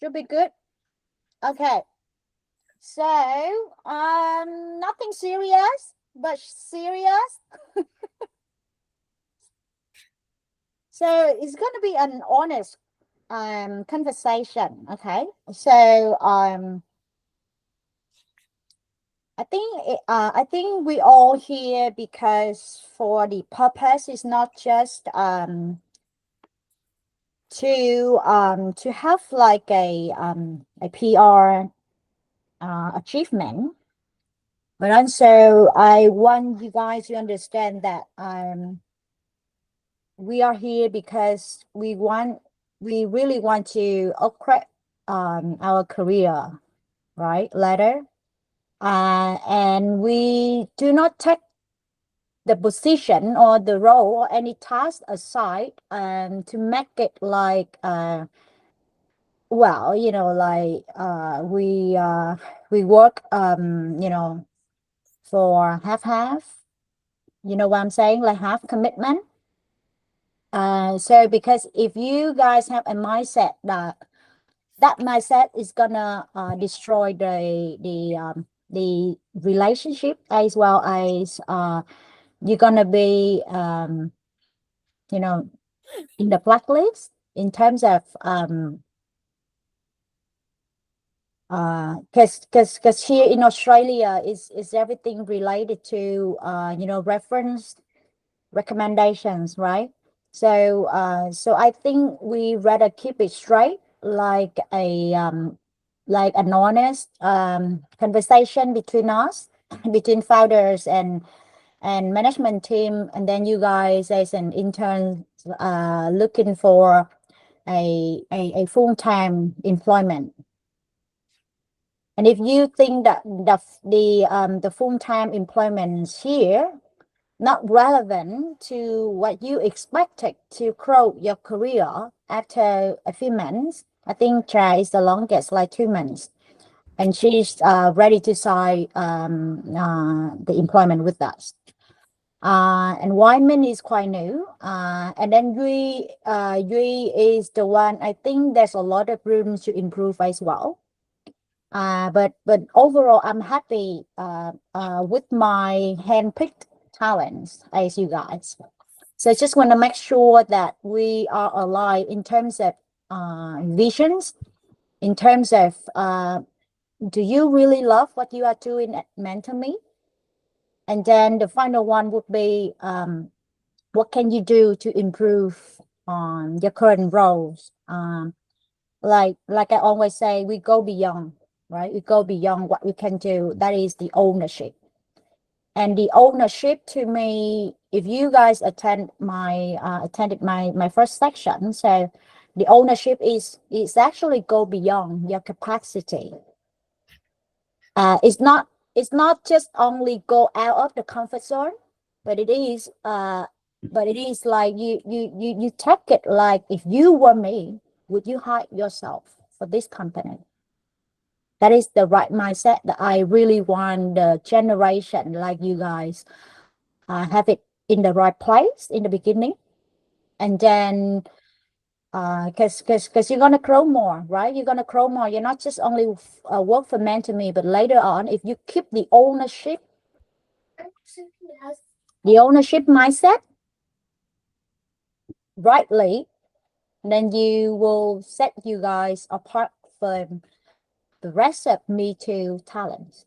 Should be good. Okay. So, nothing serious, but serious. So it's going to be an honest conversation. Okay. So I think we all here because for the purpose is not just to have like a PR achievement, but also I want you guys to understand that we are here because we really want to upgrade our career, right, later, and we do not take the position or the role or any task aside to make it like well, like we work for half, you know what I'm saying, like half commitment. So because if you guys have a mindset that mindset is gonna destroy the relationship, as well as you're gonna be in the blacklist in terms of because here in Australia is everything related to reference recommendations, right? So so I think we rather keep it straight, like an honest conversation between us, between founders and management team, and then you guys as an intern looking for a full-time employment. And if you think that the full-time employment here not relevant to what you expected to grow your career after a few months, I think Tra is the longest, like 2 months, and she's ready to sign the employment with us. And Wyman is quite new, and then Yui is the one. I think there's a lot of room to improve as well. But overall, I'm happy with my handpicked talents as you guys. So I just want to make sure that we are aligned in terms of visions, in terms of do you really love what you are doing at MentorME? And then the final one would be what can you do to improve on your current roles? Like I always say, we go beyond, right? We go beyond what we can do. That is the ownership. And the ownership to me, if you guys attended my first section, so the ownership is actually go beyond your capacity. It's not just only go out of the comfort zone, but it is like you take it like, if you were me, would you hire yourself for this company? That is the right mindset that I really want the generation like you guys have it in the right place in the beginning. And then because you're going to grow more, right? You're going to grow more. You're not just only work for MentorME, but later on, if you keep the ownership mindset rightly, then you will set you guys apart from the rest of Me Too talents.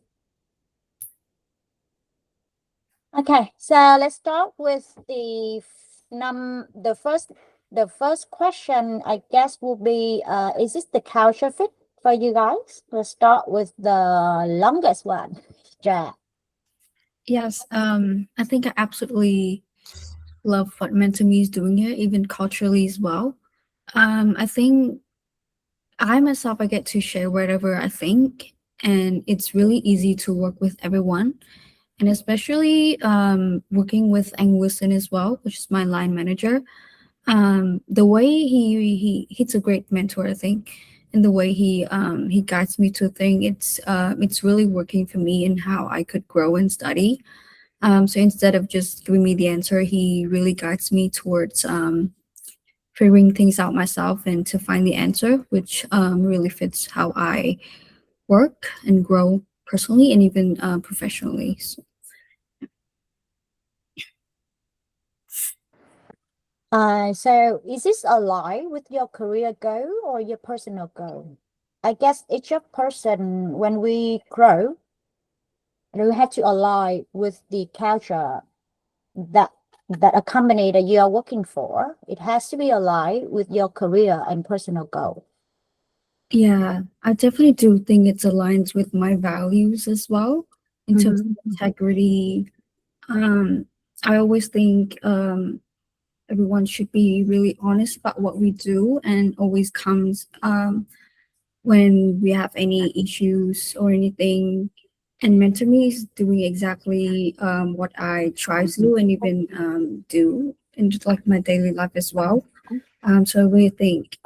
Okay, so let's start with the first question, I guess, will be is this the culture fit for you guys? Let's start with the longest one. Ja. Yes, I think I absolutely love what MentorMe is doing here, even culturally as well. I think I myself, I get to share whatever I think, and it's really easy to work with everyone, and especially working with Anguisson as well, which is my line manager. The way he's a great mentor, I think, and the way he guides me to a thing, it's really working for me in how I could grow and study. So instead of just giving me the answer, he really guides me towards figuring things out myself and to find the answer, which really fits how I work and grow personally and even professionally. So, So is this align with your career goal or your personal goal? I guess each of person, when we grow, we have to align with the culture that a company that you are working for. It has to be aligned with your career and personal goal. yeah, I definitely do think it aligns with my values as well in terms of integrity. Um, I always think everyone should be really honest about what we do and always comes when we have any issues or anything. And MentorMe is doing exactly what I try to do and even do in just like my daily life as well. So I really think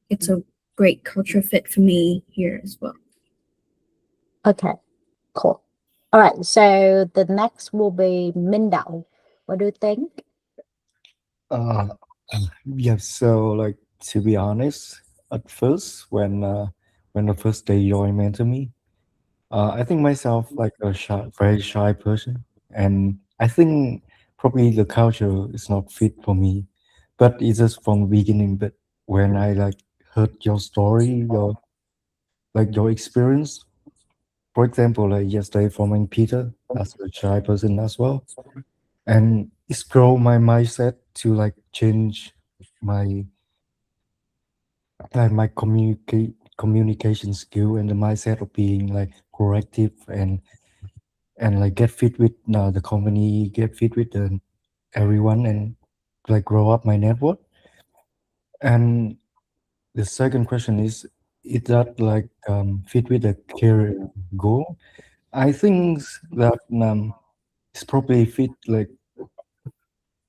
it's a great culture fit for me here as well. Okay, cool. All right, so the next will be Minh Đạo. What do you think? Uh, yeah, so like to be honest, at first when the first day joined Mentor Me, I think myself like a shy, very shy person, and I think probably the culture is not fit for me. But it's just from the beginning. But when I like heard your story, your experience, for example, like yesterday from Peter as a shy person as well, and it's grow my mindset to like change my my communication skill and the mindset of being like proactive and like get fit with the company, get fit with the everyone, and like grow up my network. And the second question is that like fit with the career goal? I think that it's probably fit like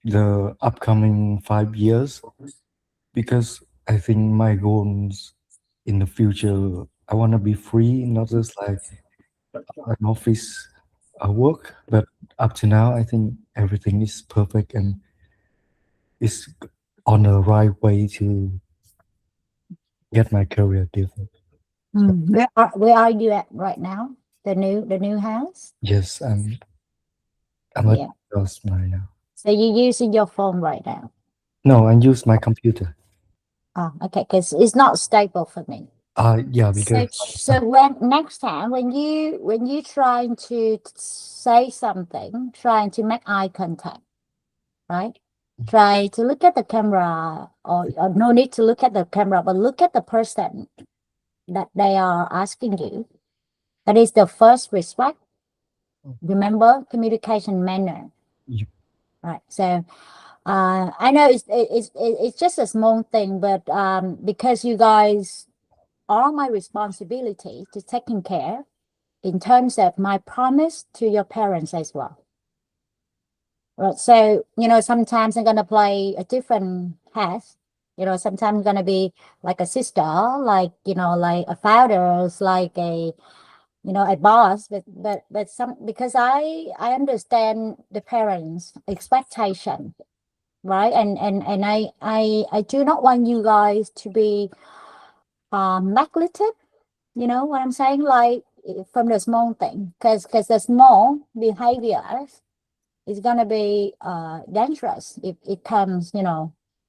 the upcoming 5 years, because I think my goals in the future, I want to be free, not just like an office work, but up to now, I think everything is perfect and is on the right way to get my career different. Where are you at right now? The new house? Yes, I'm at Yeah. just right now. So you're using your phone right now. No, I use my computer. Oh, okay, because it's not stable for me. Yeah, So because when next time when you trying to say something, trying to make eye contact, right? Try to look at the camera, or no need to look at the camera, but look at the person that they are asking you. That is the first respect. Remember communication manner, you, right? So I know it's just a small thing, but because you guys are my responsibility to taking care in terms of my promise to your parents as well. Right. So, sometimes I'm gonna play a different hat. Sometimes I'm gonna be like a sister, like, like a founder, like a boss, but some because I understand the parents' expectation, right? And I do not want you guys to be neglected. You know what I'm saying? Like from the small thing, because the small behaviors is gonna be dangerous if it comes,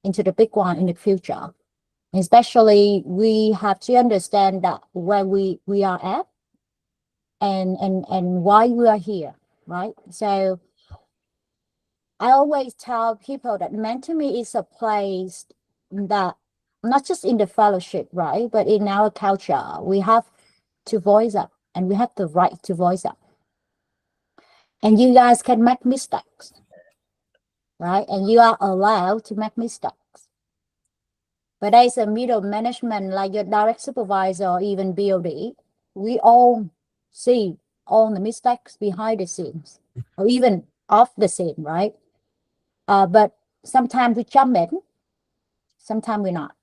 into the big one in the future. Especially, we have to understand that where we are at and why we are here, right? So I always tell people that MentorMe is a place that not just in the fellowship, right, but in our culture, we have to voice up and we have the right to voice up. And you guys can make mistakes, right? And you are allowed to make mistakes. But as a middle management, like your direct supervisor or even BOD, we all see all the mistakes behind the scenes or even off the scene, right? But sometimes we jump in, sometimes we're not.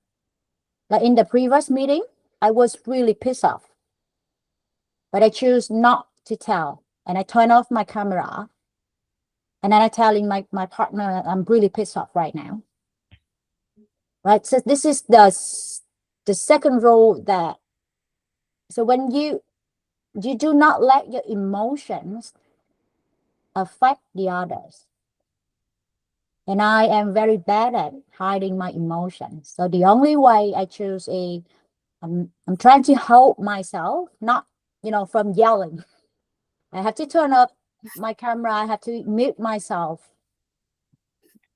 Like in the previous meeting, I was really pissed off, but I choose not to tell. And I turn off my camera. And then I telling my partner, I'm really pissed off right now. right? So this is the second rule, that so when you do not let your emotions affect the others. And I am very bad at hiding my emotions. So the only way I choose is I'm trying to hold myself, not, from yelling. I have to turn up my camera. I have to mute myself.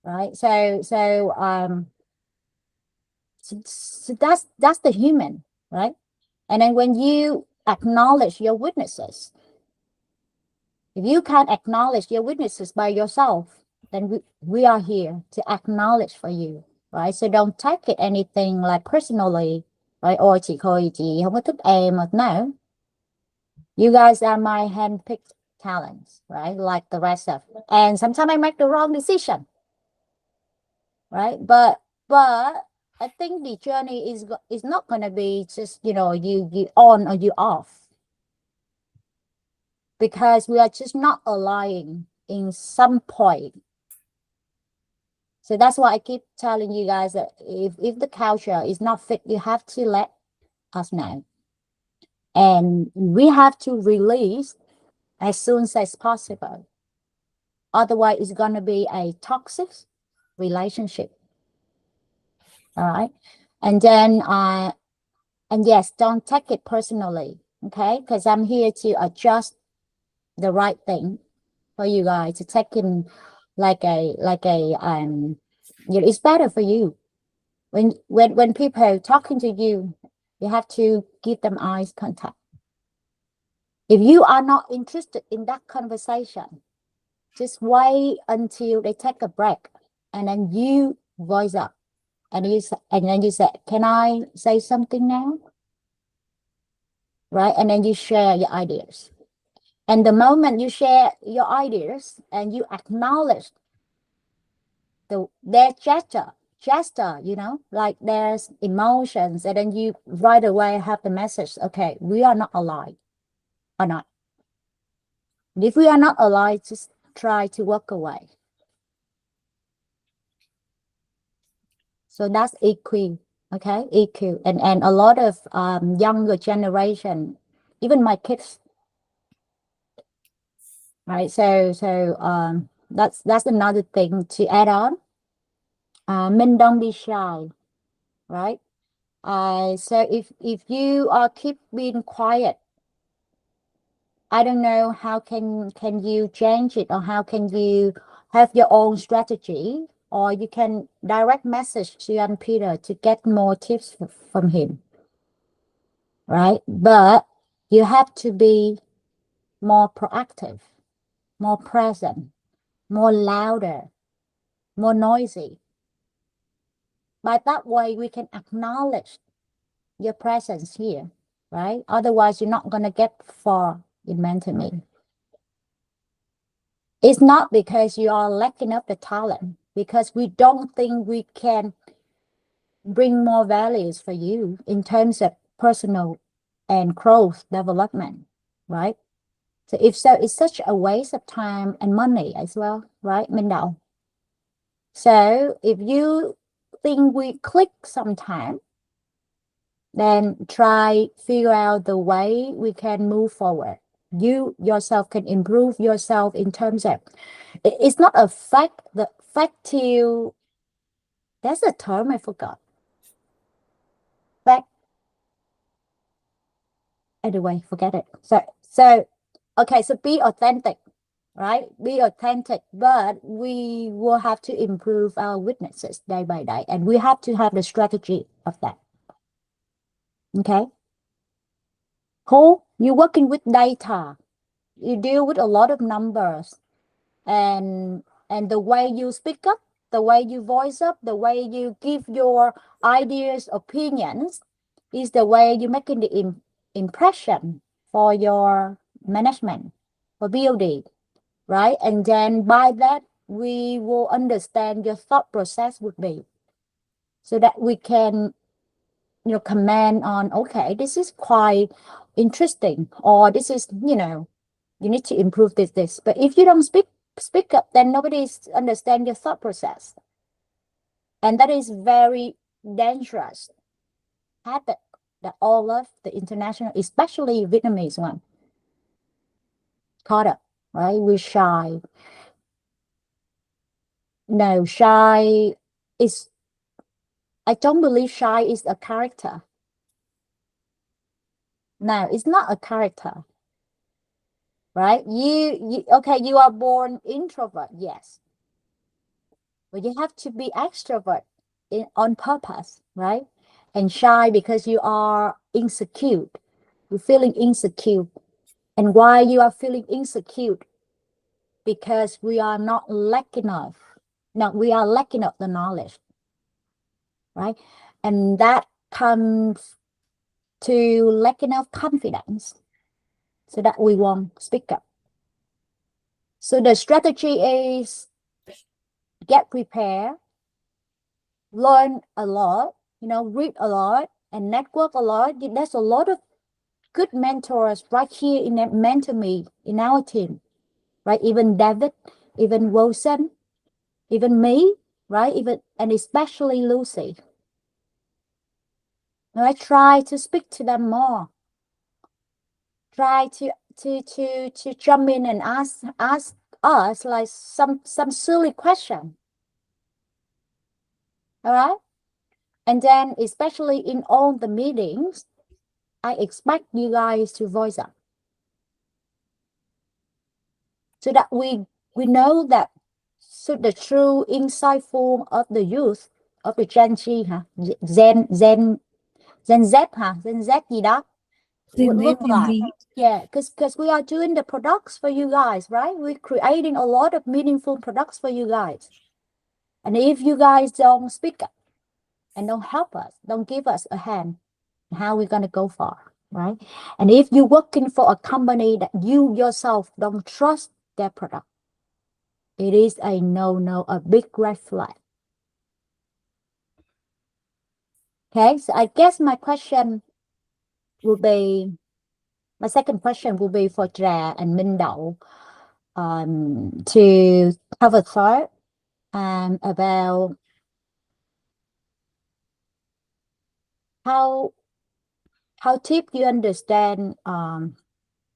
Right. So that's the human, right? And then when you acknowledge your weaknesses, if you can't acknowledge your weaknesses by yourself, then we are here to acknowledge for you, right? So don't take it anything like personally, right? Ôi chị Khôi, chị không có thích em. No, you guys are my handpicked talents, right? Like the rest of, and sometimes I make the wrong decision, right? But I think the journey is not gonna be just you on or you off, because we are just not aligning in some point. So that's why I keep telling you guys that if the culture is not fit, you have to let us know. And we have to release as soon as possible. Otherwise, it's going to be a toxic relationship. All right. And then, and yes, don't take it personally. Okay. Because I'm here to adjust the right thing for you guys, to take in like a, it's better for you. When people talking to you, you have to give them eyes contact. If you are not interested in that conversation, just wait until they take a break, and then you voice up, and then you say, "Can I say something now?" Right, and then you share your ideas. And the moment you share your ideas and you acknowledge their gesture, like there's emotions, and then you right away have the message, okay, we are not aligned or not. And if we are not aligned, just try to walk away. So that's EQ, okay, EQ. And a lot of younger generation, even my kids, right? So that's another thing to add on. Men, don't be shy, right? So if you keep being quiet, I don't know how can you change it, or how can you have your own strategy, or you can direct message to Jan Peter to get more tips from him, right? But you have to be more proactive, more present, more louder, more noisy. By that way, we can acknowledge your presence here, right? Otherwise, you're not going to get far in MentorMe. It's not because you are lacking of the talent, because we don't think we can bring more values for you in terms of personal and growth development, right? So if so, it's such a waste of time and money as well, right, Minh Đạo? So if you think we click sometime, then try figure out the way we can move forward. You yourself can improve yourself in terms of, it's not a fact, the factual, that's a term I forgot. Fact, anyway, forget it. So okay, so be authentic, right? Be authentic, but we will have to improve our witnesses day by day, and we have to have the strategy of that. Okay. Who you're working with data, you deal with a lot of numbers, and the way you speak up, the way you voice up, the way you give your ideas, opinions, is the way you're making the impression for your management, for BOD, right? And then by that, we will understand your thought process would be, so that we can, comment on, okay, this is quite interesting, or this is, you need to improve this. But if you don't speak up, then nobody's understand your thought process. And that is very dangerous habit that all of the international, especially Vietnamese one, caught up, right? We're shy. No, shy is, I don't believe shy is a character. No, it's not a character, right? Okay, you are born introvert, yes, but you have to be extrovert on purpose, right? And shy because you are insecure. You're feeling insecure. And why you are feeling insecure? Because we are not lacking enough. No, we are lacking of the knowledge, right? And that comes to lacking of confidence, so that we won't speak up. So the strategy is get prepared, learn a lot, read a lot, and network a lot. There's a lot of good mentors right here in MentorMe in our team, right? Even David, even Wilson, even me, right? Even and especially Lucy. I try to speak to them more. Try to jump in and ask us like some silly question. All right. And then especially in all the meetings, I expect you guys to voice up, so that we know that, so the true insightful of the youth of the Gen Z hả? Gen Z hả? Gen Z gì đó would Gen Z, look Gen like. Z. Yeah, because we are doing the products for you guys, right? We're creating a lot of meaningful products for you guys. And if you guys don't speak up and don't help us, don't give us a hand, how are we going to go far, right? And if you're working for a company that you yourself don't trust their product, it is a no, a big red flag. Okay, so I guess my second question will be for Trà and Minh Đậu, to have a thought about how deep you understand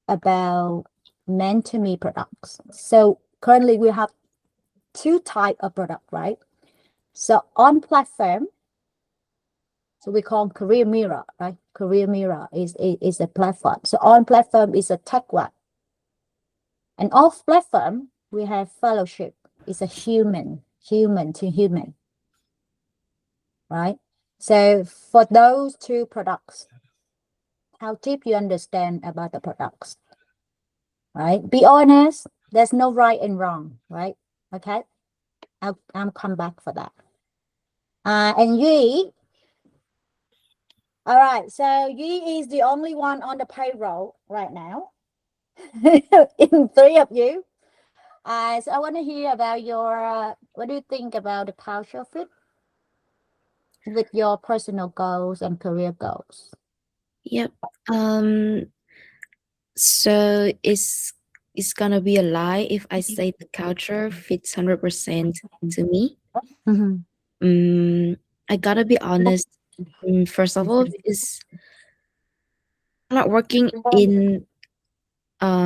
about MentorMe products. So currently we have two type of product, right? So on platform, so we call Career Mirror, right? Career Mirror is a platform. So on platform is a tech one. And off platform, we have fellowship. It's a human to human, right? So for those two products, how deep you understand about the products, right? Be honest. There's no right and wrong, right? Okay. I'll come back for that. And Yui, all right. So Yui is the only one on the payroll right now. In three of you. So I want to hear about your, what do you think about the culture fit with your personal goals and career goals? Yep. So it's gonna be a lie if I say the culture fits 100% to me. Mm-hmm. I gotta be honest. First of all, is I'm not working in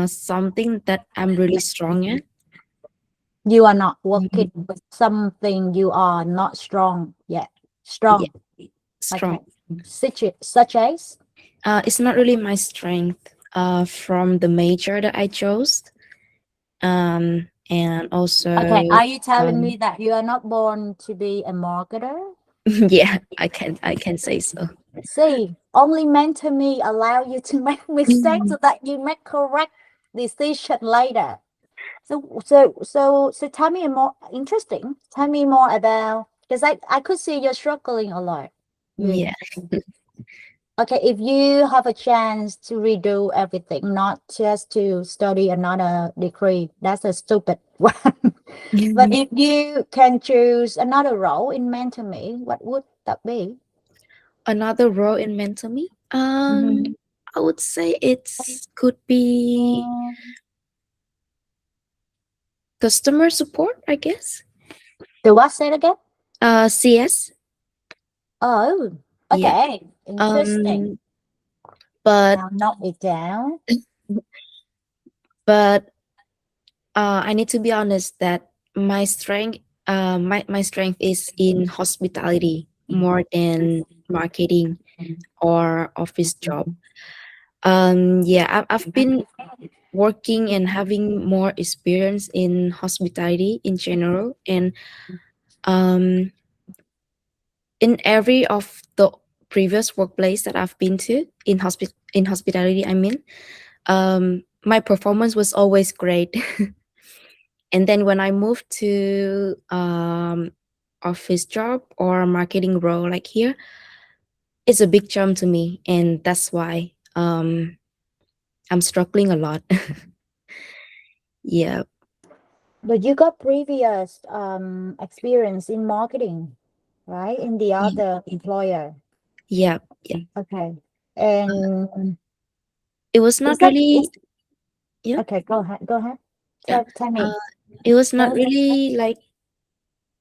something that I'm really strong at. You are not working with something you are not strong yet. Strong. Strong. Okay. Such as? It's not really my strength. From the major that I chose. And also. Okay. Are you telling me that you are not born to be a marketer? Yeah, I can say so. See, only MentorMe allow you to make mistakes so that you make correct decision later. So tell me more interesting. Tell me more about, because I could see you're struggling a lot. Yeah. Okay, if you have a chance to redo everything, not just to study another degree, that's a stupid one. But if you can choose another role in MentorMe, what would that be? Another role in MentorMe? I would say could be customer support, I guess. The what? Say it again. CS. Oh, Yeah. okay. Interesting. But Now note it down. but I need to be honest that my strength my strength is in hospitality more than marketing or office job. Yeah, I've been working and having more experience in hospitality in general, and um in every of the previous workplace that I've been to in hospitality, I mean, my performance was always great. And then when I moved to office job or marketing role like here, it's a big jump to me, and that's why I'm struggling a lot. Yeah, But you got previous experience in marketing, right? In the yeah, other employer. yeah, yeah. Okay. And It was is not that is really, yeah, okay, go ahead. Go ahead. yeah. Tell me. It was not Tell me. really like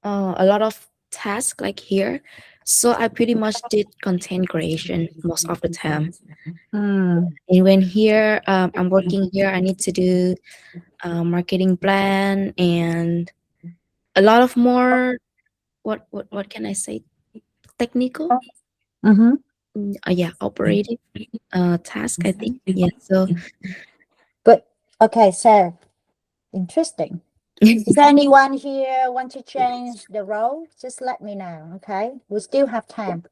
a lot of tasks like here. So I pretty much did content creation most of the time. Mm. And when here, I'm working here, I need to do marketing plan and a lot of more. What can I say? Technical. Mm-hmm. Yeah, operative task. I think. Yeah. So But okay, so interesting. Is there anyone here want to change the role? Just let me know, okay? We still have time.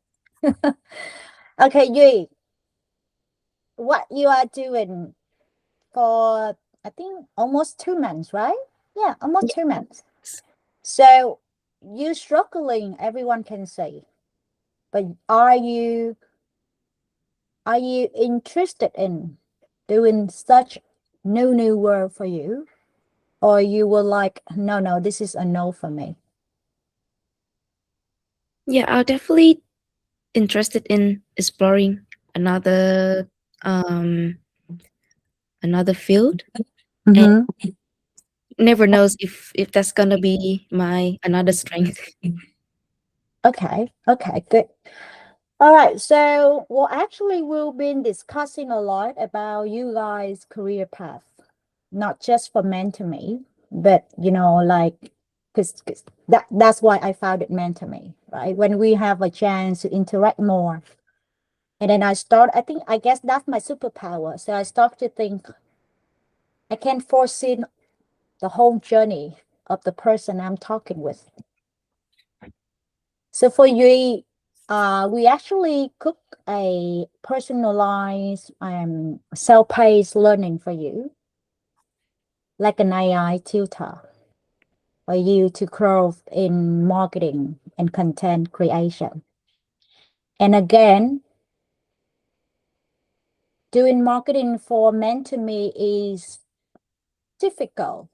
Okay, Yui, what you are doing for I think almost 2 months, right? Yeah, almost 2 months. So you struggling, everyone can say, but are you interested in doing such new work for you? Or you were like, no, this is a no for me. yeah, I'll definitely interested in exploring another um another field, and Mm-hmm. never knows if that's gonna be my another strength. Okay, good. All right, so well, actually, we've been discussing a lot about you guys' career path, not just for MentorMe, but like, because that's why I founded MentorMe, right? When we have a chance to interact more, and then I think, I guess that's my superpower. So I start to think I can foresee the whole journey of the person I'm talking with. So for you, we actually cook a personalized self-paced learning for you, like an AI tutor for you to grow in marketing and content creation. And again, doing marketing for MentorMe is difficult,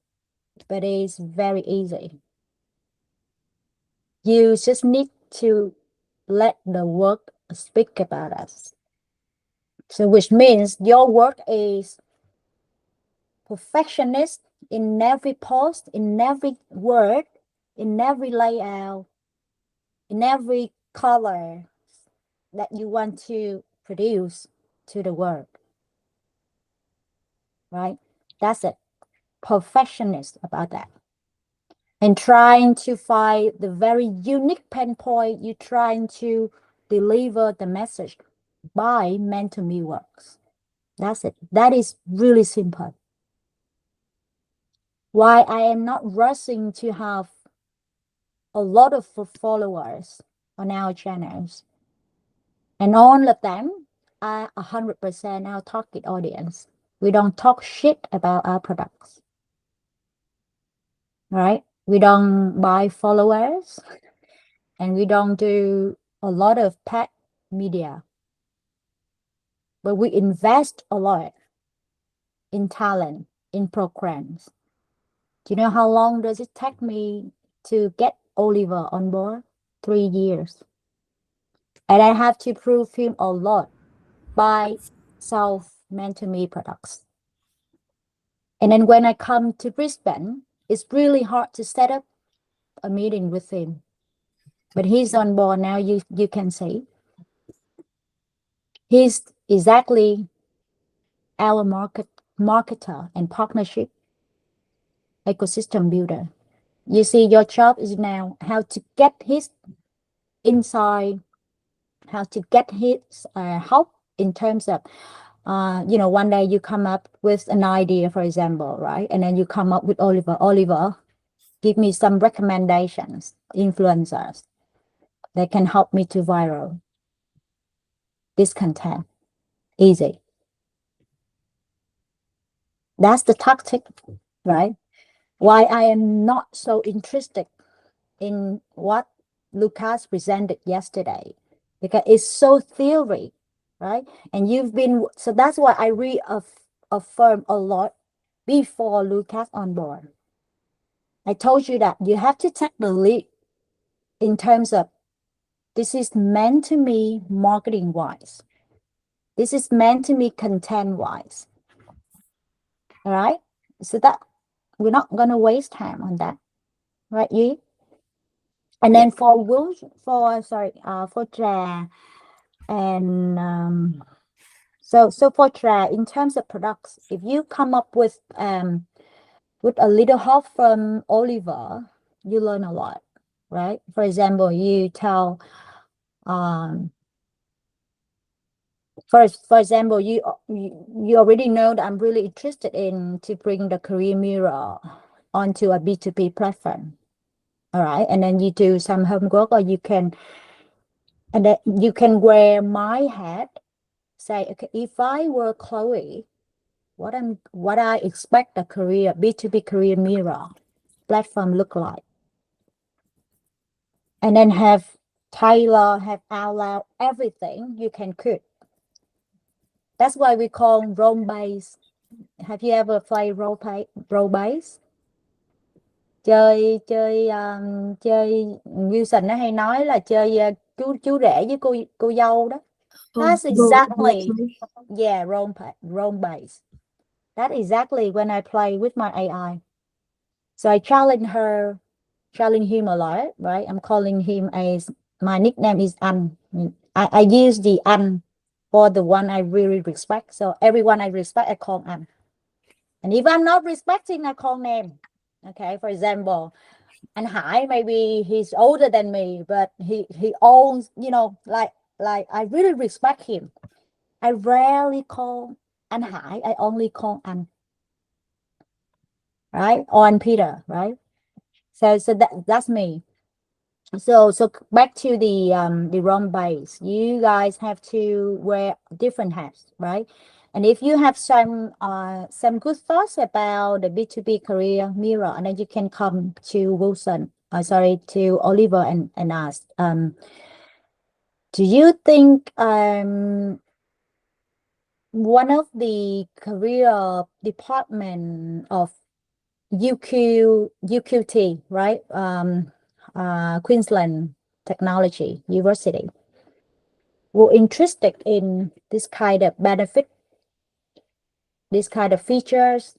but it's very easy. You just need to let the work speak about us. So which means your work is perfectionist in every post, in every word, in every layout, in every color that you want to produce to the world, right? That's it. Perfectionist about that. And trying to find the very unique pain point you're trying to deliver the message by MentorMe works. That's it. That is really simple. Why I am not rushing to have a lot of followers on our channels, and all of them are 100% our target audience. We don't talk shit about our products, right? We don't buy followers, and we don't do a lot of paid media, but we invest a lot in talent, in programs. Do you know how long does it take me to get Oliver on board? 3 years. And I have to prove him a lot by self-MentorMe products. And then when I come to Brisbane, it's really hard to set up a meeting with him. but he's on board now. You can see he's exactly our marketer and partnership ecosystem builder. You see, your job is now how to get his insight, how to get his help in terms of one day you come up with an idea, for example, right? And then you come up with Oliver, give me some recommendations, influencers that can help me to viral this content. Easy. That's the tactic, right? Why I am not so interested in what Lucas presented yesterday, because it's so theory, right? And so that's why I reaffirm a lot before Lucas on board. I told you that you have to take the lead in terms of this is meant to me marketing wise. This is meant to me content wise. All right. So that we're not gonna waste time on that, right, Yi? And then for Tra and so for Tra, in terms of products, if you come up with a little help from Oliver, you learn a lot, right? For example, you tell for example, you already know that I'm really interested in to bring the career mirror onto a B2B platform. All right, and then you do some homework, or you can wear my hat. Say, okay, if I were Chloe, what I expect a career B2B career mirror platform look like, and then have Tyler have out loud everything you can cook. That's why we call role base. Have you ever played role base? Chơi Wilson nó hay nói là chơi chú rể với cô dâu đó. That's exactly role base. That's exactly when I play with my AI. So I challenge him a lot, right? I'm calling him as my nickname is Anh. I use the Anh for the one I really respect. So everyone I respect, I call Anh. And if I'm not respecting, I call name. Okay, for example, and Hải, maybe he's older than me, but he owns, like I really respect him. I rarely call anh Hải, I only call anh, right? Or anh Peter, right? So that's me. So back to the wrong base. You guys have to wear different hats, right? And if you have some good thoughts about the B2B career mirror, and then you can come to to Oliver and ask, do you think one of the career department of UQT, right? Queensland Technology University were interested in this kind of benefit, this kind of features,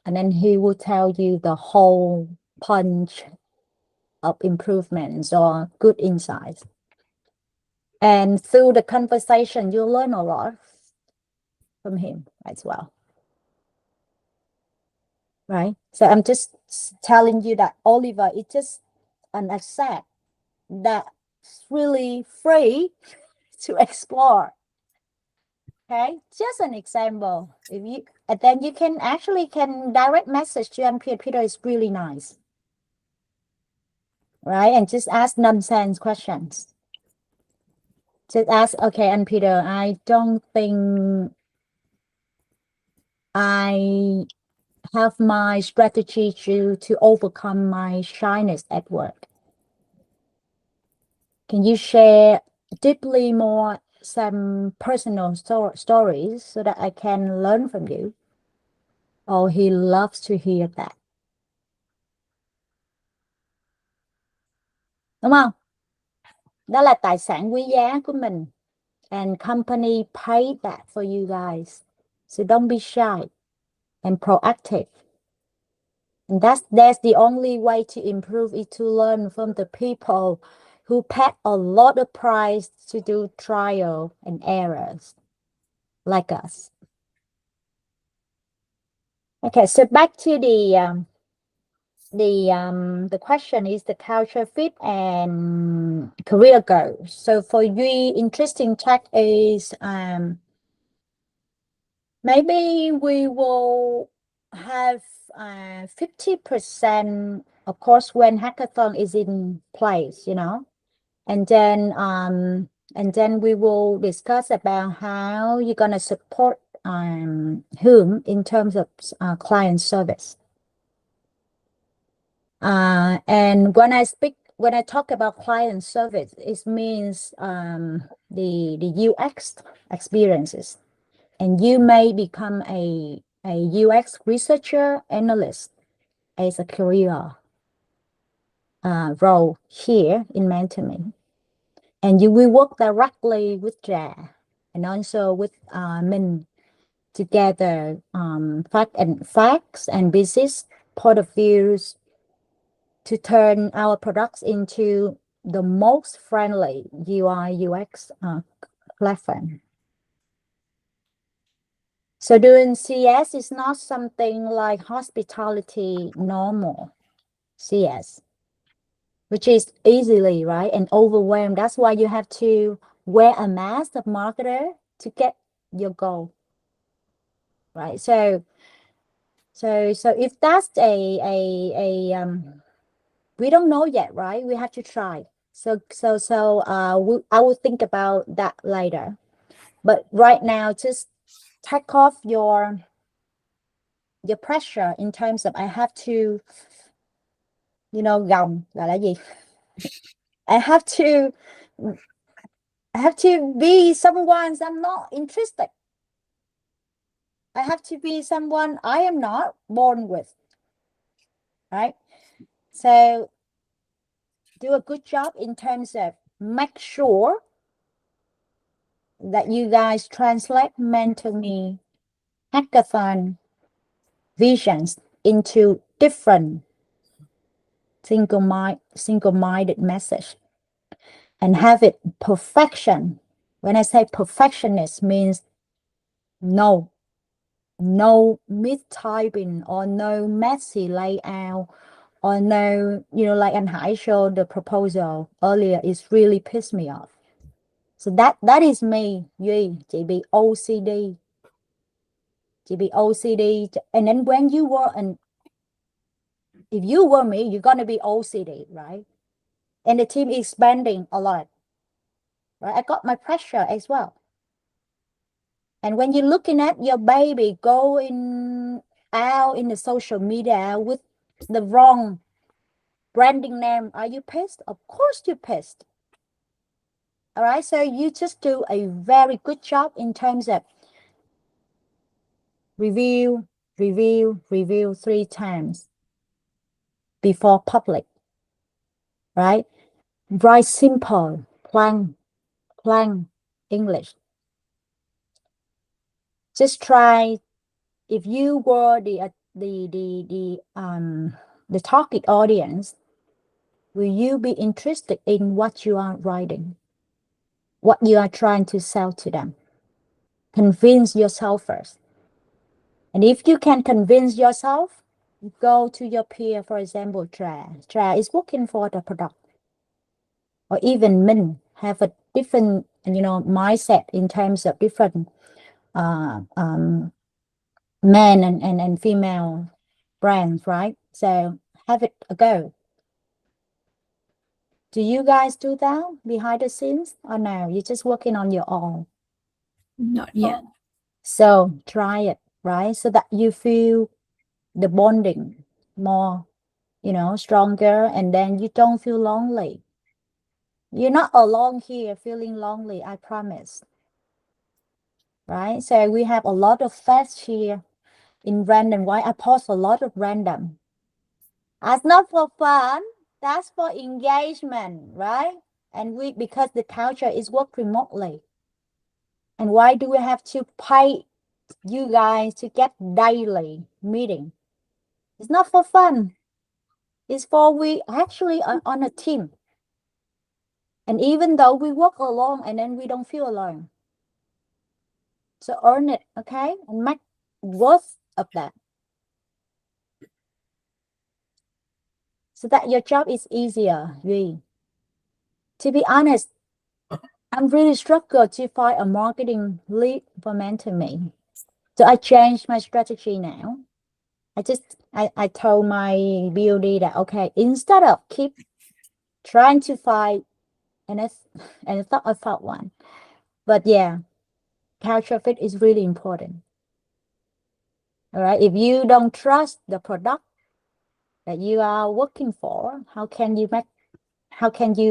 and then he will tell you the whole punch of improvements or good insights. And through the conversation, you'll learn a lot from him as well. Right? So I'm just telling you that Oliver is just an asset that's really free to explore. Okay, just an example. And then you can direct message to him. Peter is really nice, right? And just ask nonsense questions. Just ask, okay, and Peter, I don't think I have my strategy to overcome my shyness at work. Can you share deeply more some personal stories so that I can learn from you? Oh, he loves to hear that. Đúng không? Đó là tài sản quý giá của mình. And company paid that for you guys. So don't be shy and proactive. And that's the only way to improve, is to learn from the people who paid a lot of price to do trial and errors like us. Okay, so back to the question is the culture fit and career goals. So for you, interesting tech is maybe we will have 50%, of course, when hackathon is in place, you know, and then we will discuss about how you're gonna support whom in terms of client service. And when I talk about client service, it means the UX experiences, and you may become a UX researcher analyst as a career role here in MentorMe, and you will work directly with Ja and also with Min together, facts and business point of views to turn our products into the most friendly UI UX platform. So doing CS is not something like hospitality normal CS, which is easily, right, and overwhelmed. That's why you have to wear a mask of marketer to get your goal, right? So if that's we don't know yet, right? We have to try. I will think about that later. But right now, just take off your pressure in terms of I have to, gồng gọi là gì? I have to be someone I'm not interested. I have to be someone I am not born with, right? So do a good job in terms of make sure that you guys translate MentorMe hackathon visions into different single-minded message and have it perfection. When I say perfectionist means no mistyping or no messy layout or no, like anh Hải showed the proposal earlier, it's really pissed me off. So that is me. Duy, chị bị OCD. Chị bị OCD. And then when you were, and if you were me, you're going to be OCD, right? And the team is spending a lot, right? I got my pressure as well. And when you're looking at your baby going out in the social media with the wrong branding name, are you pissed? Of course you're pissed. All right, so you just do a very good job in terms of review 3 times before public, right? Write simple, plain English. Just try. If you were the target audience, will you be interested in what you are writing, what you are trying to sell to them? Convince yourself first. And if you can convince yourself, go to your peer, for example, Tra is working for the product. Or even Min have a different, mindset in terms of different men and female brands, right? So have it a go. Do you guys do that behind the scenes or no? You're just working on your own? Not yet. So try it, right? So that you feel the bonding more, stronger, and then you don't feel lonely. You're not alone here feeling lonely, I promise. Right? So we have a lot of facts here in random. Why I post a lot of random? That's not for fun. That's for engagement, right? And because the culture is work remotely. And why do we have to pay you guys to get daily meeting? It's not for fun. It's for we actually are on a team. And even though we work alone and then we don't feel alone. So earn it, okay? And make worth of that. So that your job is easier, Yui. To be honest, I'm really struggled to find a marketing lead for MentorMe. So I changed my strategy now. I told my BOD that, okay, instead of keep trying to find, and I thought I found one. But yeah, culture fit is really important. All right. If you don't trust the product that you are working for, how can you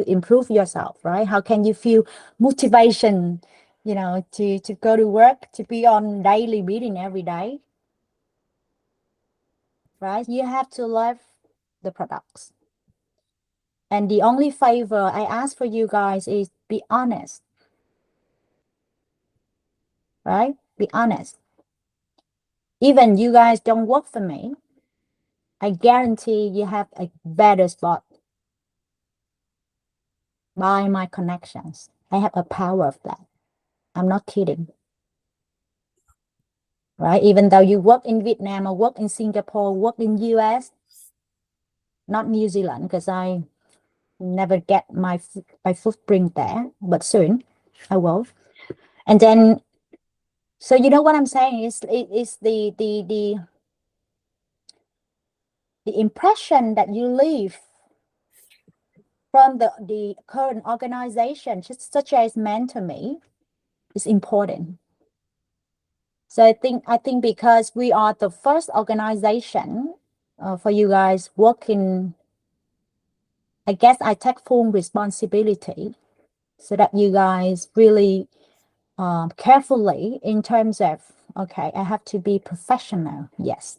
improve yourself, right? How can you feel motivation, to go to work, to be on daily meeting every day, right? You have to love the products. And the only favor I ask for you guys is be honest, right? Be honest. Even you guys don't work for me, I guarantee you have a better spot by my connections. I have a power of that. I'm not kidding. Right? Even though you work in Vietnam or work in Singapore, work in US, not New Zealand, because I never get my footprint there, but soon I will. And then, so you know what I'm saying is the impression that you leave from the current organization, such as MentorMe, is important. So I think because we are the first organization for you guys working, I guess I take full responsibility so that you guys really carefully in terms of, okay, I have to be professional. Yes.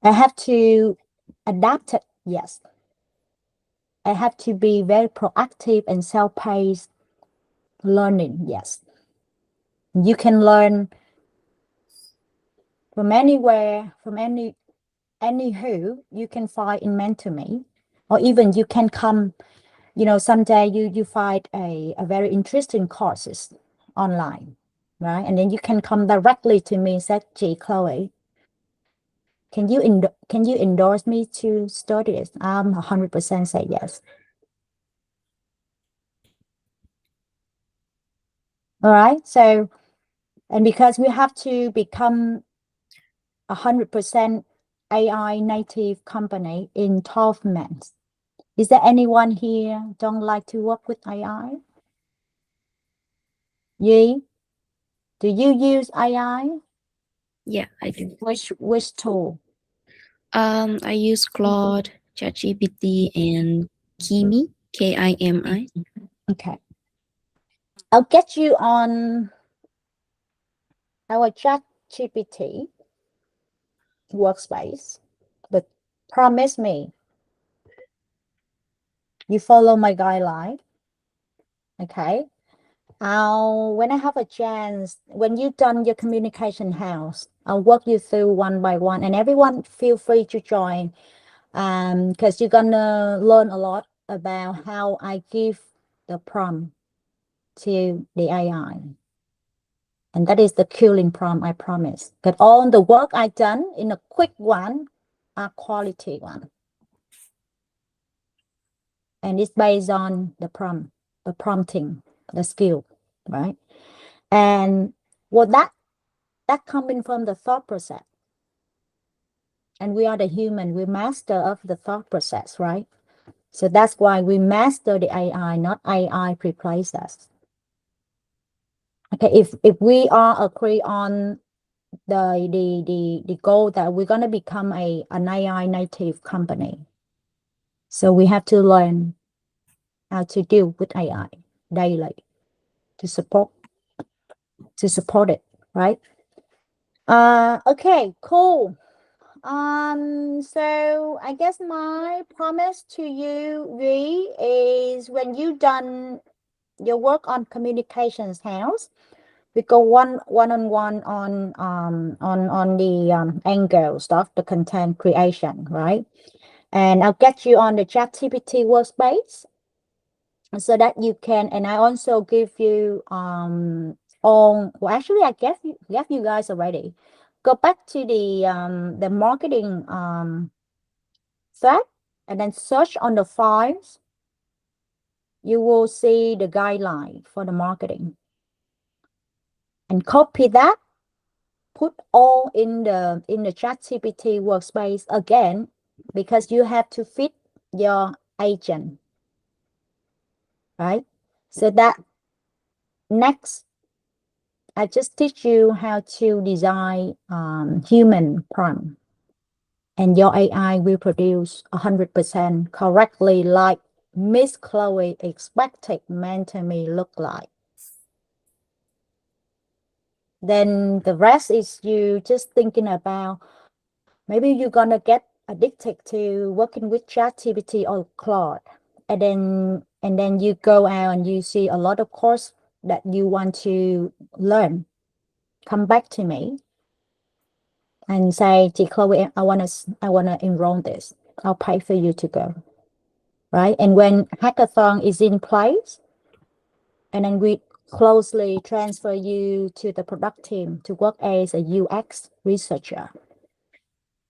I have to adapt it. Yes. I have to be very proactive and self-paced learning. Yes. You can learn from anywhere, from who you can find in MentorMe, or even you can come, someday you find a very interesting courses online, right? And then you can come directly to me and say, gee, Chloe, can you endorse me to study this? I'm 100% say yes. All right. So, and because we have to become 100% AI native company in 12 months. Is there anyone here don't like to work with AI? Yi, do you use AI? Yeah, I do. Which tool? I use Claude, ChatGPT, and Kimi, KIMI. Okay. I'll get you on our ChatGPT workspace, but promise me you follow my guideline. Okay. When I have a chance, when you've done your communication house, I'll walk you through one by one, and everyone feel free to join, because you're gonna learn a lot about how I give the prompt to the AI. And that is the killing prompt, I promise. But all the work I done in a quick one are quality one. And it's based on the prompt, the prompting, the skill, right? And what that coming from the thought process. And we are the human, we master of the thought process, right? So that's why we master the AI, not AI replace us. Okay, if we are agree on the goal that we're gonna become an AI native company, so we have to learn how to deal with AI daily to support it, right? Okay, cool. So I guess my promise to you, Ree, is when you done your work on communications house, we go one on one on the angle stuff, the content creation, right? And I'll get you on the ChatGPT workspace. so that you can, and I also give you all, well, actually I gave you guys already. Go back to the marketing thread and then search on the files. You will see the guideline for the marketing, and copy that, put all in the ChatGPT workspace again, because you have to fit your agent, right? So that next, I just teach you how to design human prompt, and your AI will produce 100% correctly, like Miss Chloe expected MentorMe look like. Then the rest is you just thinking about, maybe you're gonna get addicted to working with ChatGPT or Claude, and then you go out and you see a lot of course that you want to learn. Come back to me and say, "Gee, Chloe, I wanna enroll this. I'll pay for you to go." Right? And when hackathon is in place, and then we closely transfer you to the product team to work as a UX researcher.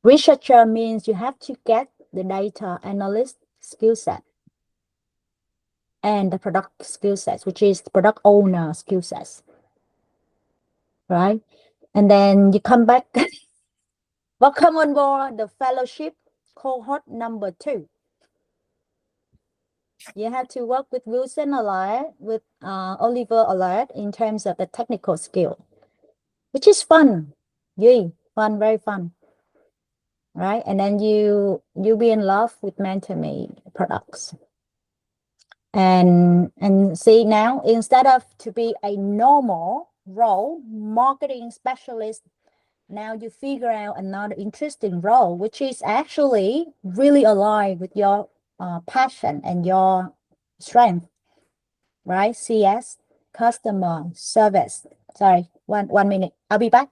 Researcher means you have to get the data analyst skill set and the product skill sets, which is the product owner skill sets, right? And then you come back. Welcome on board the fellowship cohort number 2. You have to work with Wilson Alert, with Oliver Alert in terms of the technical skill, which is fun. Yay, fun, very fun. Right? And then you'll be in love with MentorMe products. And see, now instead of to be a normal role, marketing specialist, now you figure out another interesting role, which is actually really aligned with your passion and your strength, right? CS, customer service. Sorry, one minute. I'll be back.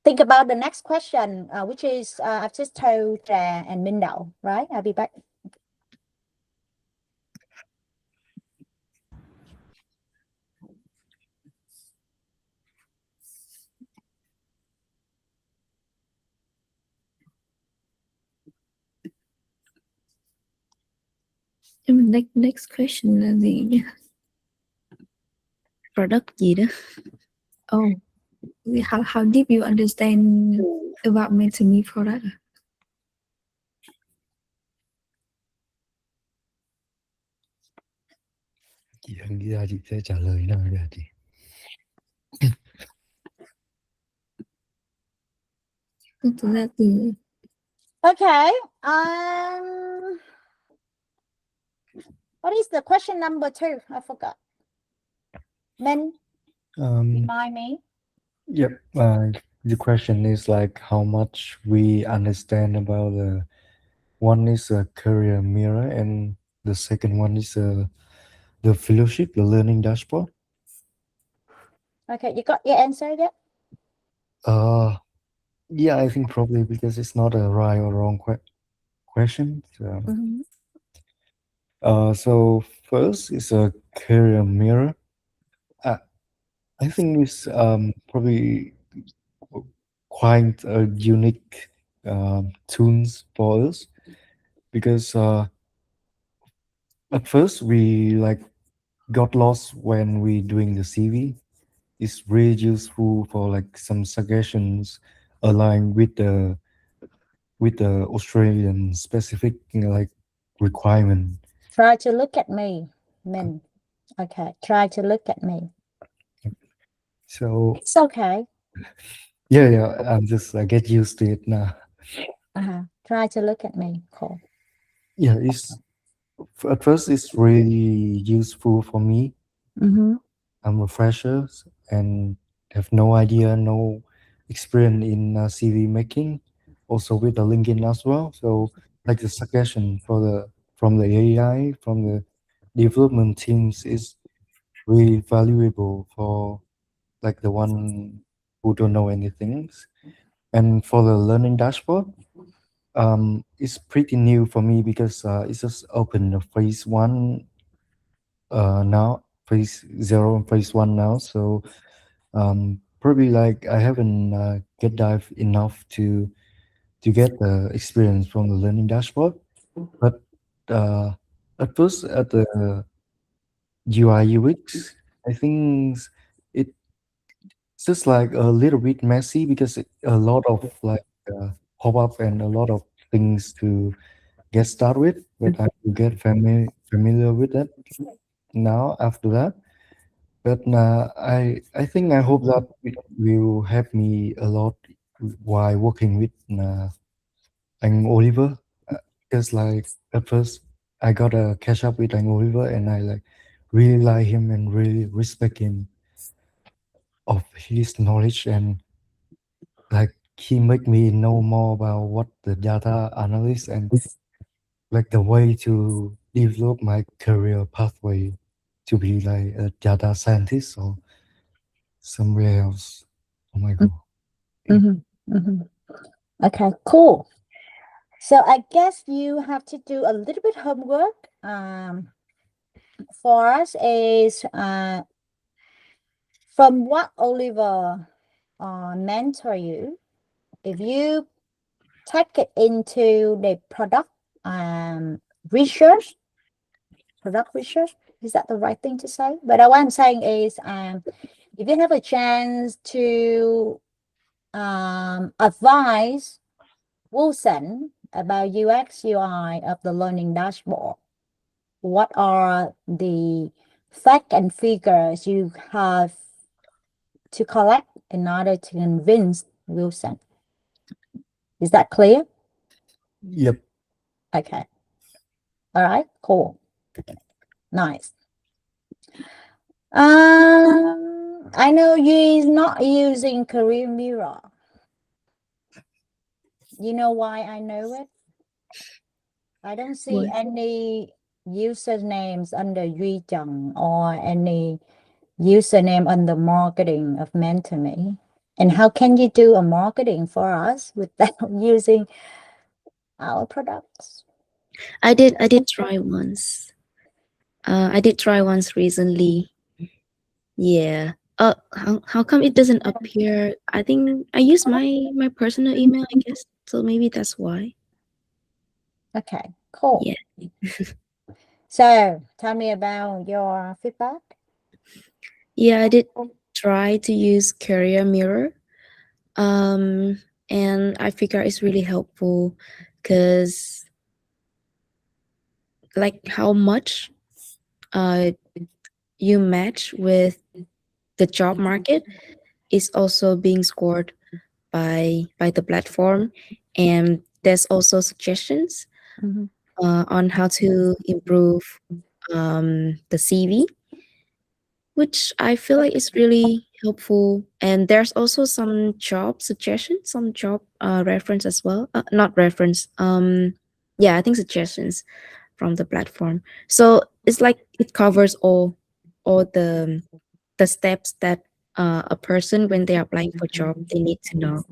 Think about the next question, which is I've just told Trà and Mindao, right? I'll be back. Next question là gì nhỉ? Product gì đó? Oh, how deep you understand about MentorMe product? Chị đang nghĩ ra chị sẽ trả lời nào được chị? Thực ra thì Okay. What is the question number 2? I forgot. Men, remind me. Yep. The question is like how much we understand about one is a career mirror and the second one is the fellowship, the learning dashboard. Okay, you got your answer yet? Yeah, I think probably because it's not a right or wrong question. So, so first is a career mirror. I think it's probably quite a unique tunes for us because at first we like got lost when we doing the CV. It's really useful for like some suggestions aligned with the Australian specific like requirement. Try to look at me, Men. Okay, try to look at me. So It's okay. yeah, I'm just I get used to it now. Try to look at me, Cole. Yeah, it's at first it's really useful for me. I'm a fresher and have no idea, no experience in CV making. Also with the LinkedIn as well. So like the suggestion from the AI, from the development teams is really valuable for like the one who don't know anything. And for the learning dashboard, it's pretty new for me because it's just open the phase 1 now, phase 0 and phase 1 now. So probably like I haven't get dive enough to get the experience from the learning dashboard. But uh, at first, at the UI UX, I think it's just like a little bit messy because a lot of like pop up and a lot of things to get started with. But I will get familiar with that now after that. But I think I hope that it will help me a lot while working with anh Oliver. Because like at first I gotta catch up with anh Oliver, and I like really like him and really respect him of his knowledge, and like he make me know more about what the data analyst and like the way to develop my career pathway to be like a data scientist or somewhere else. Oh my god. Mm-hmm. Mm-hmm. Okay, cool. So I guess you have to do a little bit homework. For us is from what Oliver mentor you. If you take it into the research, product research, is that the right thing to say? But what I'm saying is, if you have a chance to advise Wilson about UX UI of the learning dashboard, what are the fact and figures you have to collect in order to convince Wilson? Is that clear? Yep. Okay. All right, cool. Nice. I know you is not using Career Mirror. You know why I know it? I don't see Why? any usernames under Yui Chang or any username under marketing of MentorMe. And how can you do a marketing for us without using our products? I did try once. I did try once recently. Yeah. How come it doesn't appear? I think I use my personal email, I guess. So maybe that's why. Okay, cool. Yeah. So tell me about your feedback. Yeah, I did try to use Career Mirror. And I figure it's really helpful because like how much uh you match with the job market is also being scored by the platform, and there's also suggestions Mhm. on how to improve the CV, which I feel like is really helpful. And there's also some job suggestions, some job reference as well. Not reference. Yeah, I think suggestions from the platform. So it's like it covers all the steps that a person when they're applying for job they need to know.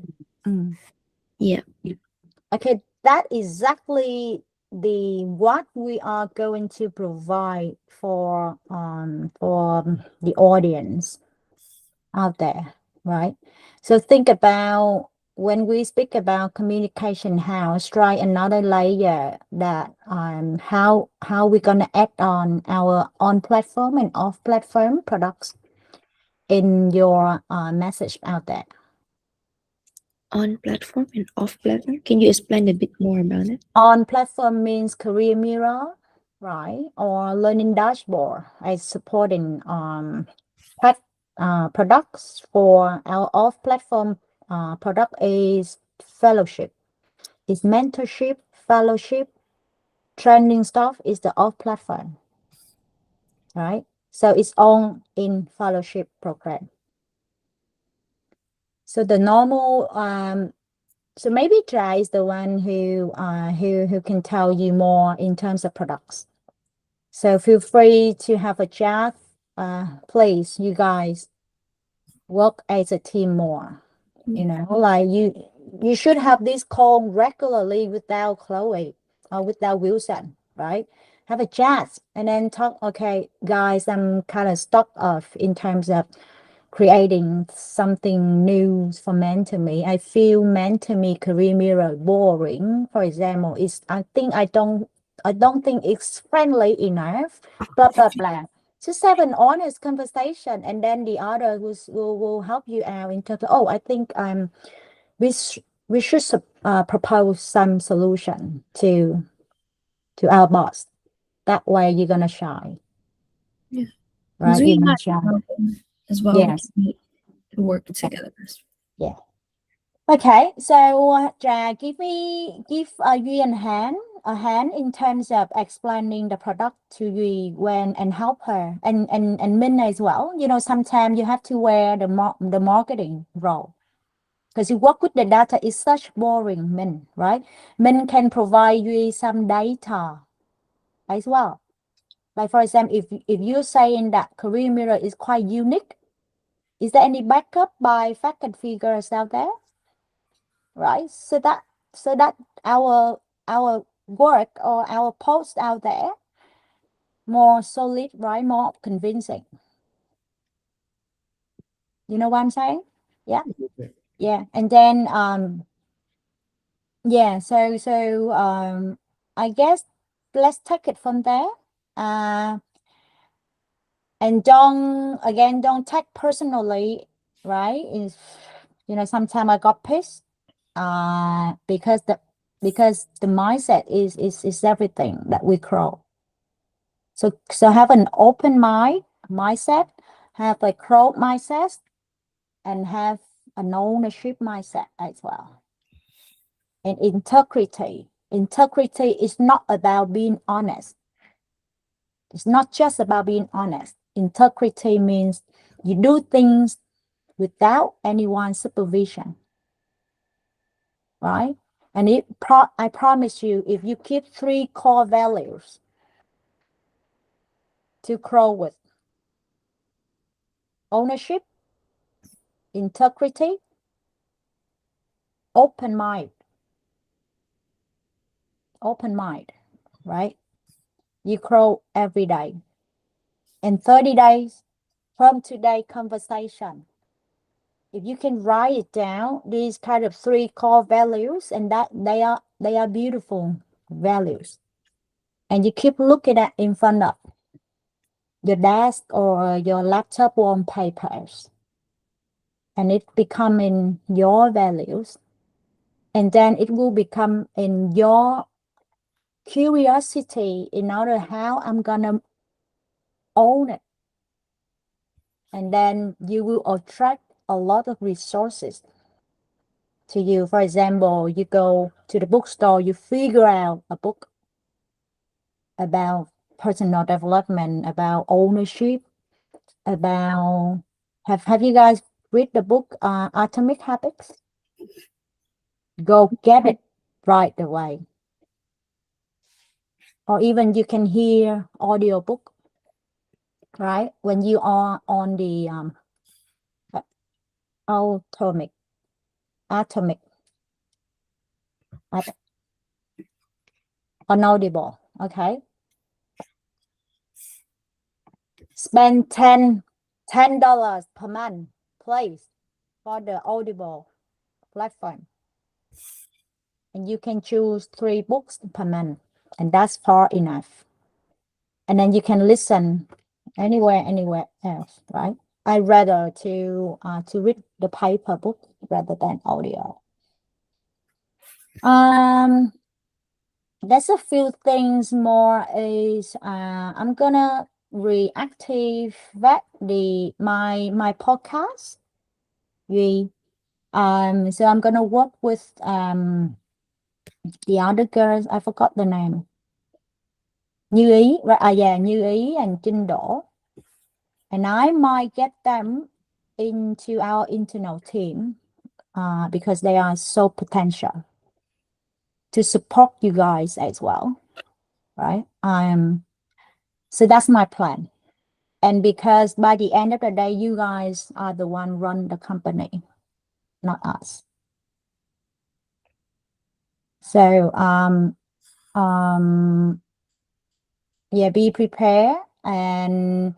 Mm. Yeah. Okay, that exactly the what we are going to provide for the audience out there, right? So think about when we speak about communication house, try another layer that how we're gonna add on our on platform and off platform products in your message out there. On platform and off platform. Can you explain a bit more about it? On platform means Career Mirror, right? Or Learning Dashboard is supporting products. For our off platform product is fellowship, is mentorship, fellowship, training stuff is the off platform, right? So it's on in fellowship program. So the normal so maybe Tra is the one who can tell you more in terms of products. So feel free to have a chat. Please, you guys work as a team more. You know, like you should have this call regularly without Chloe or without Wilson, right? have a chat and then talk. Okay, guys, I'm kind of stuck off in terms of creating something new for MentorMe. I feel MentorMe career mirror boring. For example, I don't think it's friendly enough. Blah blah blah. Just have an honest conversation, and then the other will help you out in terms of, oh, I think we we should propose some solution to our boss. That way you're gonna shine. Yeah. Right? It's You're really gonna nice shine. as well. Yes. We can work together. Yeah. Okay. So Trà, give Duy a hand in terms of explaining the product to Duy when and help her and Minh as well. You know, sometimes you have to wear the marketing role. Because you work with the data is such boring, Minh, right? Minh can provide you some data as well. Like for example, if you're saying that Career Mirror is quite unique, is there any backup by fact and figures out there? Right? So that our work or our post out there more solid, right? More convincing. You know what I'm saying? Yeah. Yeah. And then yeah, so I guess let's take it from there. And don't take personally, right? Is sometimes I got pissed because the mindset is everything that we grow. So have an open mindset, have a growth mindset, and have an ownership mindset as well. And integrity is not about being honest. It's not just about being honest. Integrity means you do things without anyone's supervision, right? And I promise you, if you keep 3 core values to grow with: ownership, integrity, open mind, right? You grow every day. In 30 days from today conversation, if you can write it down, these kind of 3 core values, and that they are beautiful values, and you keep looking at in front of your desk or your laptop wallpapers, and it become in your values, and then it will become in your curiosity in order how I'm gonna own it, and then you will attract a lot of resources to you. For example, you go to the bookstore, you figure out a book about personal development, about ownership, about have you guys read the book Atomic Habits? Go get it right away. Or even you can hear audiobook, right? When you are on the atomic on Audible, okay? Spend $10 per month, please, for the Audible platform. And you can choose 3 books per month, and that's far enough. And then you can listen anywhere else, right? I rather to read the paper book rather than audio. There's a few things more is I'm gonna reactivate my podcast. So I'm gonna work with the other girls. I forgot the name. Như Ý, right? Yeah, Như Ý and Trinh Đỗ. And I might get them into our internal team because they are so potential to support you guys as well, right? So that's my plan. And because by the end of the day, you guys are the one run the company, not us. So Yeah, be prepared and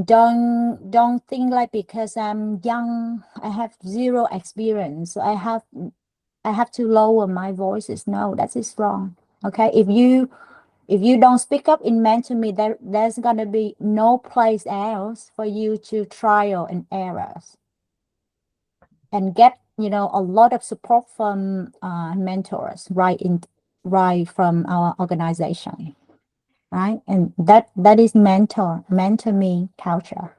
don't think like because I'm young, I have zero experience, so I have to lower my voices. No, that is wrong. Okay, if you don't speak up in MentorMe, there's gonna be no place else for you to trial and errors and get a lot of support from mentors right from our organization, right? And that is MentorMe culture.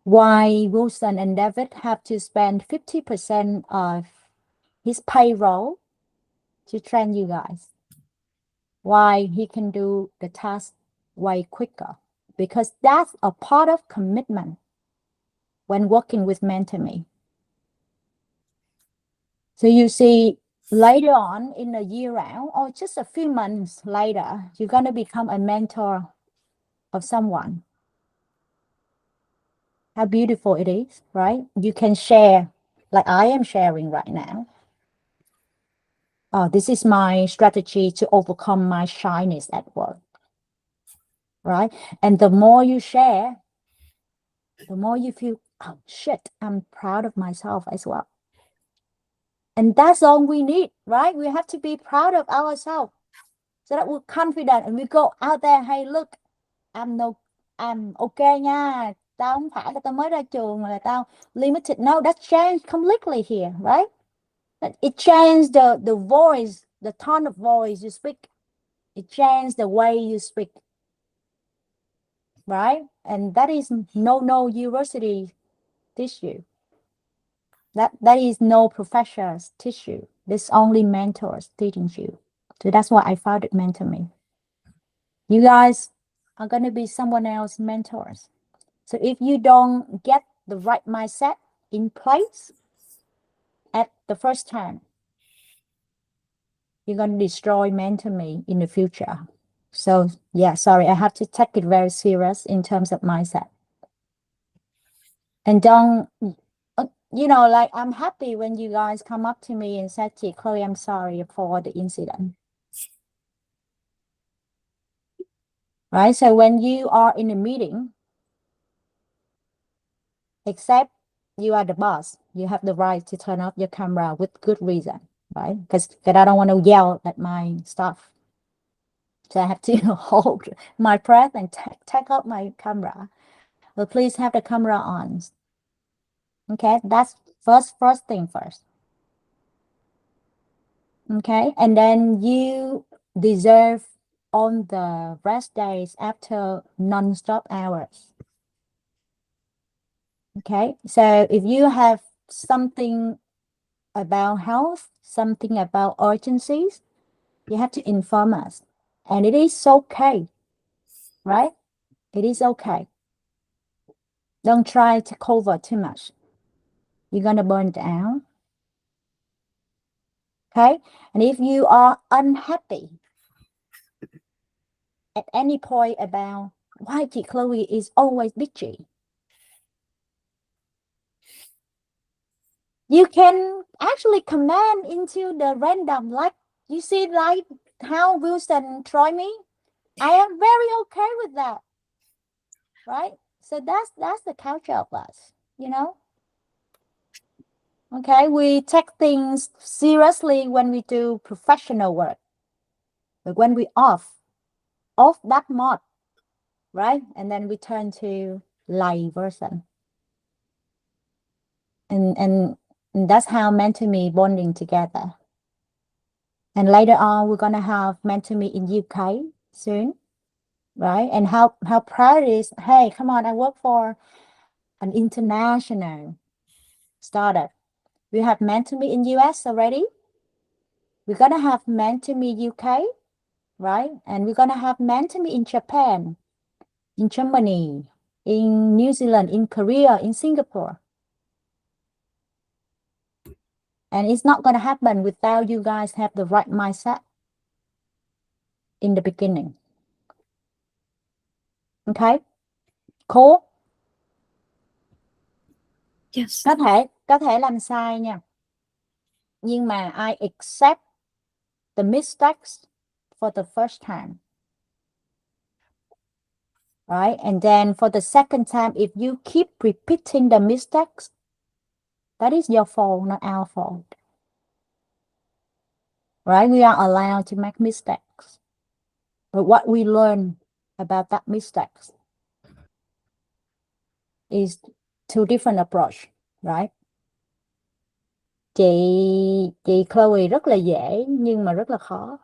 Why Wilson and David have to spend 50% of his payroll to train you guys? Why he can do the task way quicker? Because that's a part of commitment when working with MentorMe. So you see, later on in a year round or just a few months later, you're going to become a mentor of someone. How beautiful it is, right? You can share like I am sharing right now. Oh, this is my strategy to overcome my shyness at work, right? And the more you share, the more you feel, oh shit, I'm proud of myself as well. And that's all we need, right? We have to be proud of ourselves so that we're confident and we go out there, hey, look, I'm okay nha. Tao không phải là tao mới ra trường mà là tao limited. No, that changed completely here, right? It changed the voice, the tone of voice you speak. It changed the way you speak, right? And that is no university teach you. That is no professors teach you. There's only mentors teaching you. So that's why I founded MentorMe. You guys are gonna be someone else's mentors. So if you don't get the right mindset in place at the first time, you're gonna destroy MentorMe in the future. So yeah, sorry, I have to take it very serious in terms of mindset. And don't, like I'm happy when you guys come up to me and say, Chloe, I'm sorry for the incident. Right? So when you are in a meeting, except you are the boss, you have the right to turn off your camera with good reason, right? Because I don't want to yell at my staff. So I have to hold my breath and take out my camera. But please have the camera on. Okay, that's first thing first. Okay, and then you deserve on the rest days after non-stop hours. Okay, so if you have something about health, something about urgencies, you have to inform us. And it is okay, right? It is okay. Don't try to cover too much. You're going to burn down. Okay, and if you are unhappy at any point about why Chloe is always bitchy, you can actually comment into the random, like you see, like how Wilson try me. I am very okay with that, right? So that's the culture of us, Okay, we take things seriously when we do professional work, but when we off that mode, right? And then we turn to live version. And that's how MentorMe bonding together. And later on, we're gonna have MentorMe in UK soon, right? And how proud it is. Hey, come on! I work for an international startup. We have MentorMe in US already. We're gonna have MentorMe UK, right? And we're gonna have MentorMe in Japan, in Germany, in New Zealand, in Korea, in Singapore. And it's not going to happen without you guys have the right mindset in the beginning. Okay? Cool. Yes. Có thể làm sai nha. Nhưng mà I accept the mistakes for the first time. right? And then for the second time, if you keep repeating the mistakes, that is your fault, not our fault, right? We are allowed to make mistakes, but what we learn about that mistakes is two different approach, right? Chị Chloe rất là dễ nhưng mà rất là khó,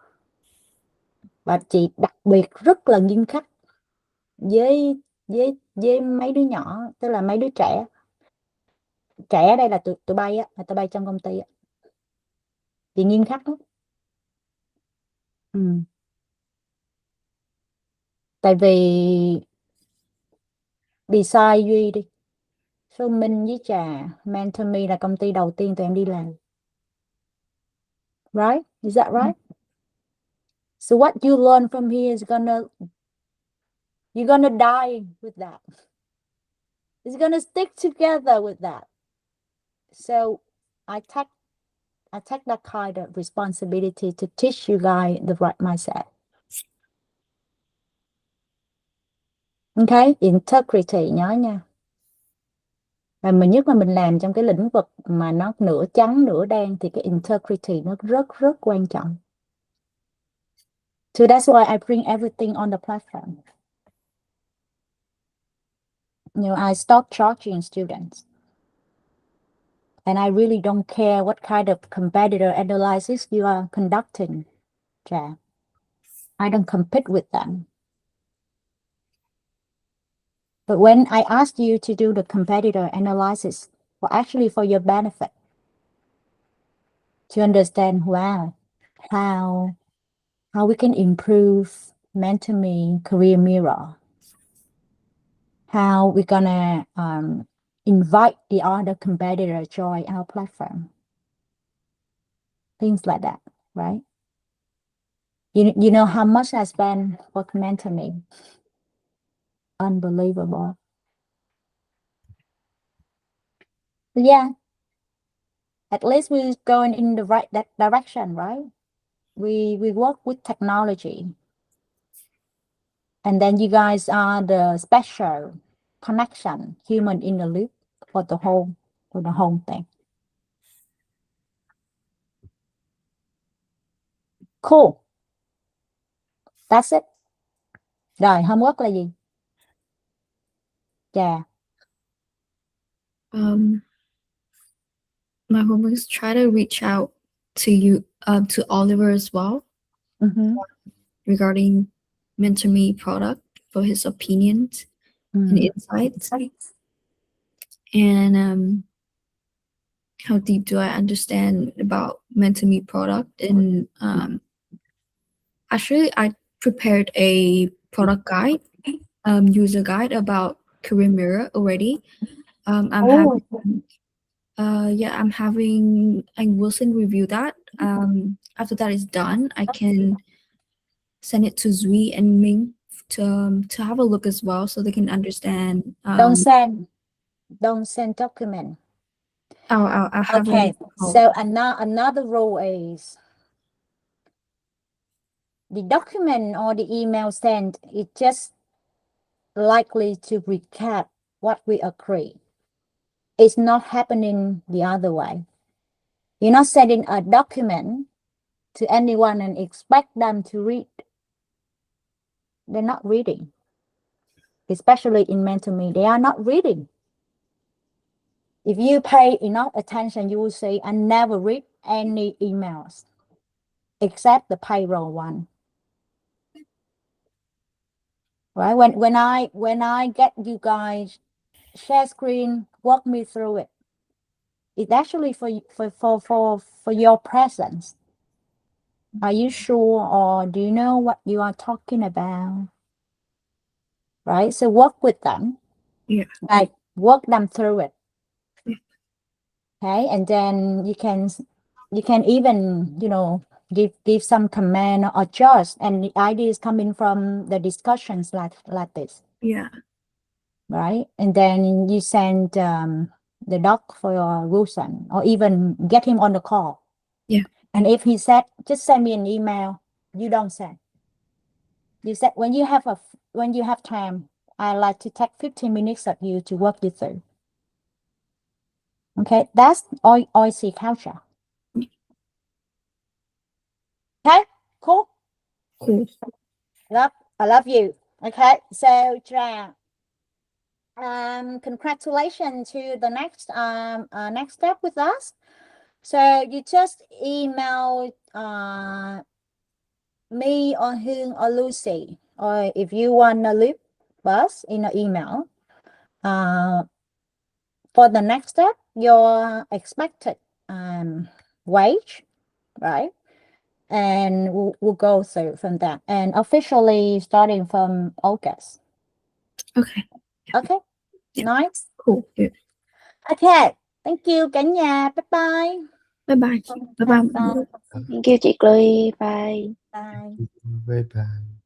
và chị đặc biệt rất là nghiêm khắc với mấy đứa nhỏ, tức là mấy đứa trẻ. Trẻ ở đây là tụi bay á, là tụi bay trong công ty á. Chị nghiêm khắc lắm. Tại vì beside Duy đi, số Minh với Trà, MentorME là công ty đầu tiên tụi em đi làm. Right? Is that right? So what you learn from here is you're gonna die with that. It's gonna stick together with that. So I take that kind of responsibility to teach you guys the right mindset. Okay, integrity nhớ nha. Và nhất là mình làm trong cái lĩnh vực mà nó nửa trắng nửa đen thì cái integrity nó rất rất quan trọng. So that's why I bring everything on the platform. I stop charging students. And I really don't care what kind of competitor analysis you are conducting, Trà. I don't compete with them. But when I ask you to do the competitor analysis, actually for your benefit, to understand, wow, how we can improve MentorME career mirror, how we're gonna invite the other competitor join our platform, things like that, right? You know how much I spend for MentorME? Unbelievable. Yeah, at least we're going in the right direction, right? We work with technology, and then you guys are the special connection, human in the loop for the whole thing. Cool. That's it. Rồi, homework là gì? Yeah. My homework is try to reach out to you, to Oliver as well, regarding MentorMe product for his opinions and insights. And how deep do I understand about MentorMe product? And actually, I prepared a product guide, user guide about Career Mirror already. I will send review that. After that is done, I can send it to Zui and Ming to have a look as well, so they can understand. Don't send document. I'll have. Okay. So another rule is the document or the email sent is just likely to recap what we agree. It's not happening the other way. You're not sending a document to anyone and expect them to read. They're not reading. Especially in MentorMe, they are not reading. If you pay enough attention, you will say, I never read any emails except the payroll one. Right? When I get you guys share screen, walk me through it. It's actually for your presence. Are you sure, or do you know what you are talking about? Right? So work with them. Yeah. Like walk them through it. Yeah. Okay, and then you can even give some comment or adjust, and the ideas coming from the discussions like this. Yeah. Right, and then you send the doc for Wilson, or even get him on the call. Yeah. And if he said, just send me an email, you don't send. You said when you have time, I like to take 15 minutes of you to walk you through. Okay, that's OIC culture. Okay, cool. Cool. I love you. Okay, so Trang, congratulations to the next step with us. So you just email me or Hương or Lucy, or if you want to loop us in an email. For the next step, your expected wage, right? And we'll go through from that, and officially starting from August. Okay. Okay, Yeah. nice. Cool. Good. Okay, thank you cả nhà. Bye bye. Bye bye. Bye bye. Thank you chị Chloe. Bye. Bye. Bye bye.